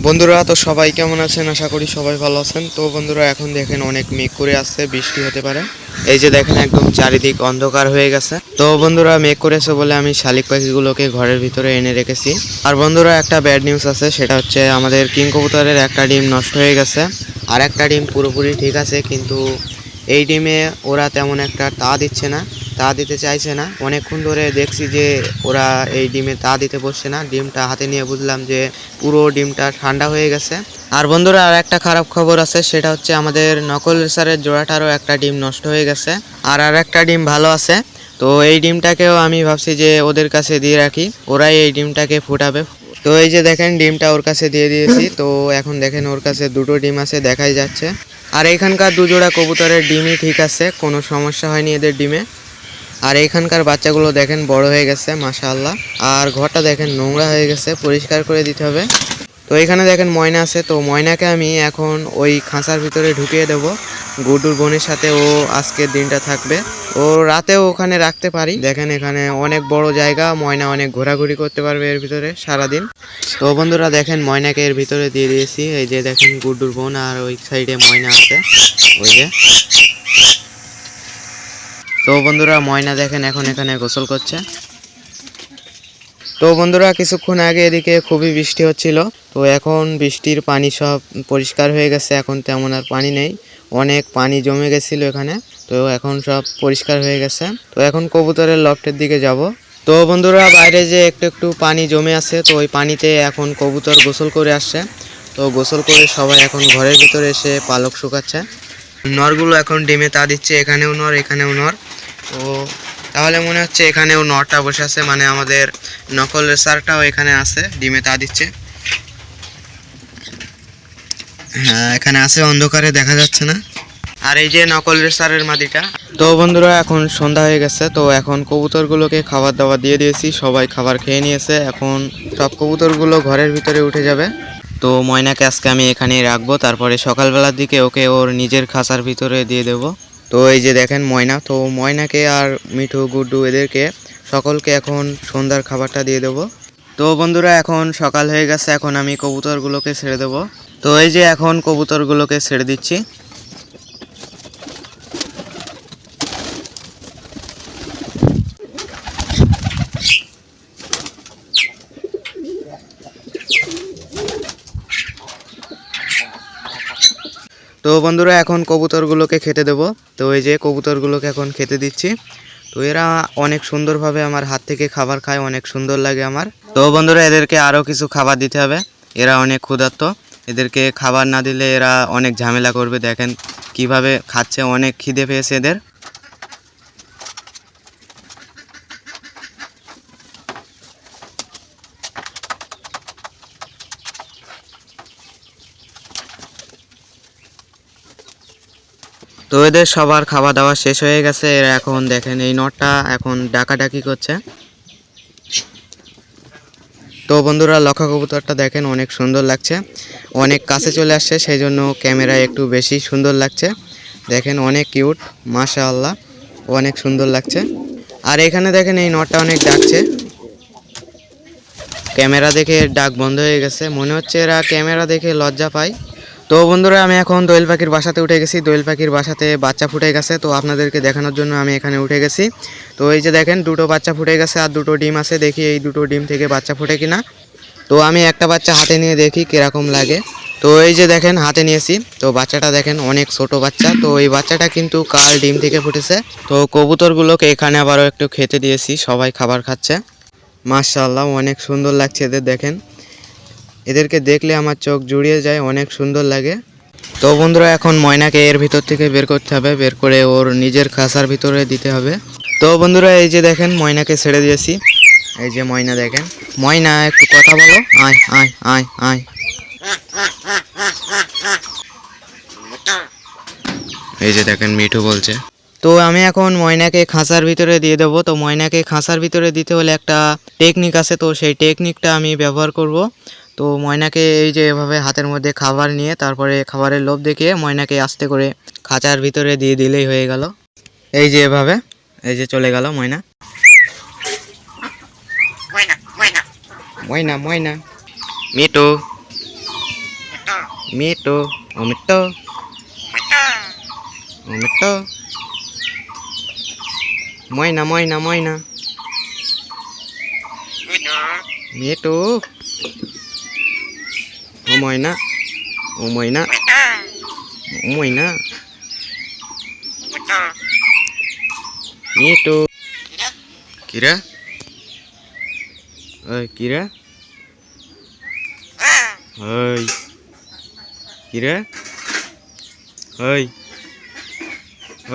বন্ধুরা তো সবাই কেমন আছেন? আশা করি সবাই ভালো আছেন। তো বন্ধুরা এখন দেখেন অনেক মেঘ করে আসছে, বৃষ্টি হতে পারে। এই যে দেখেন একদম চারিদিক অন্ধকার হয়ে গেছে। তো বন্ধুরা মেঘ করেছে বলে আমি শালিক পাখিগুলোকে ঘরের ভিতরে এনে রেখেছি। আর বন্ধুরা একটা ব্যাড নিউজ আছে, সেটা হচ্ছে আমাদের কিং কবুতরের একটা ডিম নষ্ট হয়ে গেছে। আর একটা ডিম পুরোপুরি ঠিক আছে, কিন্তু এই ডিমে ওরা তেমন একটা তা দিচ্ছে না, তা দিতে চাইছে না। অনেকক্ষণ ধরে দেখছি যে ওরা এই ডিমে তা দিতে বসছে না। ডিমটা হাতে নিয়ে বুঝলাম যে পুরো ডিমটা ঠান্ডা হয়ে গেছে। আর বন্ধুরা আর একটা খারাপ খবর আছে, সেটা হচ্ছে আমাদের নকল রেসারের জোড়াটারও একটা ডিম নষ্ট হয়ে গেছে। আর একটা ডিম ভালো আছে। তো এই ডিমটাকেও আমি ভাবছি যে ওদের কাছে দিয়ে রাখি, ওরাই এই ডিমটাকে ফুটাবে। তো এই যে দেখেন ডিমটা ওর কাছে দিয়ে দিয়েছি। তো এখন দেখেন ওর কাছে দুটো ডিম আছে, দেখাই যাচ্ছে। আর এখানকার দুজোড়া কবুতরের ডিমই ঠিক আছে, কোনো সমস্যা হয়নি এদের ডিমে। আর এখানকার বাচ্চাগুলো দেখেন বড় হয়ে গেছে মাশাআল্লাহ। আর ঘরটা দেখেন নোংরা হয়ে গেছে, পরিষ্কার করে দিতে হবে। তো এখানে দেখেন ময়না আছে, তো ময়নাকে আমি এখন ওই খাঁচার ভিতরে ঢুকিয়ে দেব। গুড্ডুর বোনের সাথে ও আজকের দিনটা থাকবে। ও রাতেও ওখানে রাখতে পারি। দেখেন এখানে অনেক বড় জায়গা, ময়না অনেক ঘোরাঘুরি করতে পারবে এর ভিতরে সারাদিন। তো বন্ধুরা দেখেন ময়নাকে এর ভিতরে দিয়ে দিয়েছি। এই যে দেখেন গুড্ডুর বোন, আর ওই সাইডে ময়না আছে ওই যে। তো বন্ধুরা ময়না দেখেন এখন এখানে গোসল করছে। তো বন্ধুরা কিছুক্ষণ আগে এদিকে খুবই বৃষ্টি হচ্ছিল, তো এখন বৃষ্টির পানি সব পরিষ্কার হয়ে গেছে, এখন তেমন আর পানি নেই। অনেক পানি জমে গেছিলো এখানে, তো এখন সব পরিষ্কার হয়ে গেছে। তো এখন কবুতরের লফটের দিকে যাব। তো বন্ধুরা বাইরে যে একটু একটু পানি জমে আছে, তো ওই পানিতে এখন কবুতর গোসল করে আসছে। তো গোসল করে সবাই এখন ঘরের ভিতরে এসে পালক শুকাচ্ছে। নরগুলো এখন ডিমে তা দিচ্ছে, এখানেও নর এখানেও নর। তো তাহলে মনে হচ্ছে এখানেও নরটা বসে আছে, মানে আমাদের নকল রেসারটাও এখানে আছে, ডিমে তা দিচ্ছে। হ্যাঁ এখানে আছে, অন্ধকারে দেখা যাচ্ছে না। আর এই যে নকল রেসারের মাদিটা। তো বন্ধুরা এখন সন্ধ্যা হয়ে গেছে, তো এখন কবুতরগুলোকে খাবার দাবার দিয়ে দিয়েছি, সবাই খাবার খেয়ে নিয়েছে। এখন সব কবুতরগুলো ঘরের ভিতরে উঠে যাবে। তো ময়নাকে আজকে আমি এখানেই রাখবো, তারপরে সকালবেলার দিকে ওকে ওর নিজের খাঁচার ভিতরে দিয়ে দেবো। তো এই যে দেখেন ময়না, তো ময়নাকে আর মিঠু গুড্ডু এদেরকে সকলকে এখন সন্ধ্যার খাবারটা দিয়ে দেবো। তো বন্ধুরা এখন সকাল হয়ে গেছে, এখন আমি কবুতরগুলোকে ছেড়ে দেবো। তো এই যে এখন কবুতরগুলোকে ছেড়ে দিচ্ছি। তো বন্ধুরা এখন কবুতরগুলোকে খেতে দেবো। তো এই যে কবুতরগুলোকে এখন খেতে দিচ্ছি। তো এরা অনেক সুন্দরভাবে আমার হাত থেকে খাবার খায়, অনেক সুন্দর লাগে আমার। তো বন্ধুরা এদেরকে আরও কিছু খাবার দিতে হবে, এরা অনেক ক্ষুধার্ত। এদেরকে খাবার না দিলে এরা অনেক ঝামেলা করবে। দেখেন কিভাবে খাচ্ছে, অনেক খিদে পেয়েছে এদের। তো এদের সবার খাওয়া দাওয়া শেষ হয়ে গেছে, এরা এখন দেখেন এই নটটা এখন ডাকাডাকি করছে। তো বন্ধুরা লক্ষা কবুতরটা দেখেন অনেক সুন্দর লাগছে, অনেক কাছে চলে আসছে, সেই জন্য ক্যামেরায় একটু বেশি সুন্দর লাগছে। দেখেন অনেক কিউট, মাশাআল্লাহ অনেক সুন্দর লাগছে। আর এখানে দেখেন এই নটটা অনেক ডাকছে, ক্যামেরা দেখে ডাক বন্ধ হয়ে গেছে, মনে হচ্ছে এরা ক্যামেরা দেখে লজ্জা পায়। তো বন্ধুরা আমি এখন দোয়েল পাখির বাসাতে উঠে গেছি, দোয়েল পাখির বাসাতে বাচ্চা ফুটে গেছে, তো আপনাদেরকে দেখানোর জন্য আমি এখানে উঠে গেছি। তো এই যে দেখেন দুটো বাচ্চা ফুটে গেছে আর দুটো ডিম আছে, দেখি এই দুটো ডিম থেকে বাচ্চা ফুটে কিনা। তো আমি একটা বাচ্চা হাতে নিয়ে দেখি কীরকম লাগে। তো এই যে দেখেন হাতে নিয়েছি, তো বাচ্চাটা দেখেন অনেক ছোট বাচ্চা, তো এই বাচ্চাটা কিন্তু কাল ডিম থেকে ফুটেছে। তো কবুতরগুলোকে এখানে আবারও একটু খেতে দিয়েছি, সবাই খাবার খাচ্ছে। মাশাআল্লাহ অনেক সুন্দর লাগছে এদের, দেখেন এদেরকে দেখলে আমার চোখ জুড়িয়ে যায়, অনেক সুন্দর লাগে। তো বন্ধুরা এখন ময়নাকে এর ভিতর থেকে বের করতে হবে, বের করে ওর নিজের খাঁচার ভিতরে দিতে হবে। তো বন্ধুরা এই যে দেখেন ময়নাকে ছেড়ে দিয়েছি, এই যে ময়না দেখেন। ময়না একটু কথা বলো, আয় আয় আয় আয়। এই যে দেখেন মিঠু বলছে। তো আমি এখন ময়নাকে খাঁচার ভিতরে দিয়ে দেবো। তো ময়নাকে খাঁচার ভিতরে দিতে হলে একটা টেকনিক আছে, তো সেই টেকনিকটা আমি ব্যবহার করব। তো ময়নাকে এই যে এভাবে হাতের মধ্যে খাবার নিয়ে তারপরে খাবারের লোভ দেখিয়ে ময়নাকে আস্তে করে খাঁচার ভিতরে দিয়ে দিলেই হয়ে গেল। এই যে এভাবে, এই যে চলে গেল ময়না। ময়না ময়না ময়না মিঠু মিটু অমিটো অমিটো ময়না ময়না ময়না মিটু ও ময়না ও ময়না ও ময়না মিটু কিরা ওই কিরা ওই কিরা ওই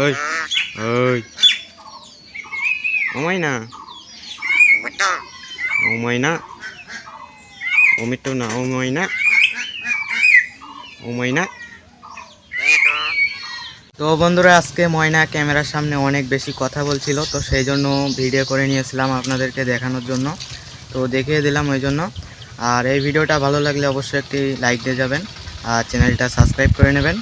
ওই ওই ও ময়না ও ময়না ও মিটু না ও ময়না ও ময়না। তো বন্ধুরা আজকে ময়না ক্যামেরার সামনে অনেক বেশি কথা বলছিল, তো সেই জন্য ভিডিও করে নিয়েছিলাম আপনাদেরকে দেখানোর জন্য, তো দেখিয়ে দিলাম ওই জন্য। আর এই ভিডিওটা ভালো লাগলে অবশ্যই একটি লাইক দিয়ে যাবেন আর চ্যানেলটা সাবস্ক্রাইব করে নেবেন।